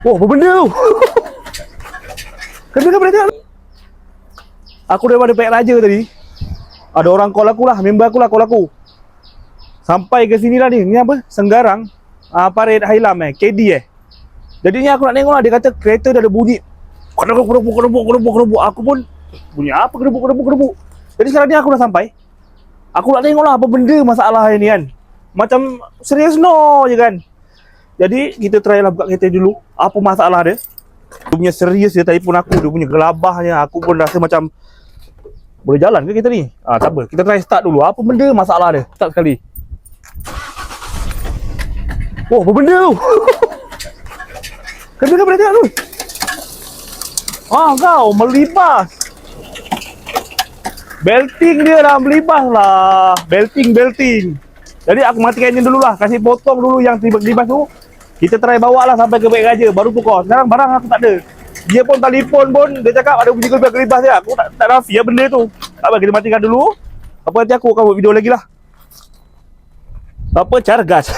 Oh, apa benda tu? Kenapa boleh tengok? Aku daripada Pek Raja tadi. Ada orang call aku lah, member aku lah call aku. Sampai ke sini lah ni. Ni apa? Senggarang. Parit Hailam KD Jadinya aku nak tengok lah. Dia kata kereta dah ada bunyi. Kedebuk. Aku pun bunyi apa kedebuk. Jadi sekarang ni aku dah sampai. Aku nak tengok lah apa benda masalah ni kan. Macam serius no je kan. Jadi kita try lah buka kereta dulu. Apa masalah dia. Dia punya serius dia telefon aku. Dia punya gelabahnya. Aku pun rasa macam boleh jalan ke kita ni? Tak apa. Kita try start dulu. Apa benda masalah dia? Start sekali. Oh, apa benda tu? Kenapa boleh tengok tu? Kau melibas. Belting dia dah melibas lah. Belting. Jadi aku matikan enjin dulu lah. Kasih potong dulu yang libas tu. Kita try bawa lah sampai ke Pek Raja. Baru tukar. Sekarang barang aku tak ada. Dia pun telefon pun. Dia cakap ada bunyi kelibas dia. Aku tak rafi lah benda tu. Tak apa, kita matikan dulu. Apa nanti aku akan buat video lagi lah. Apa, cara gas.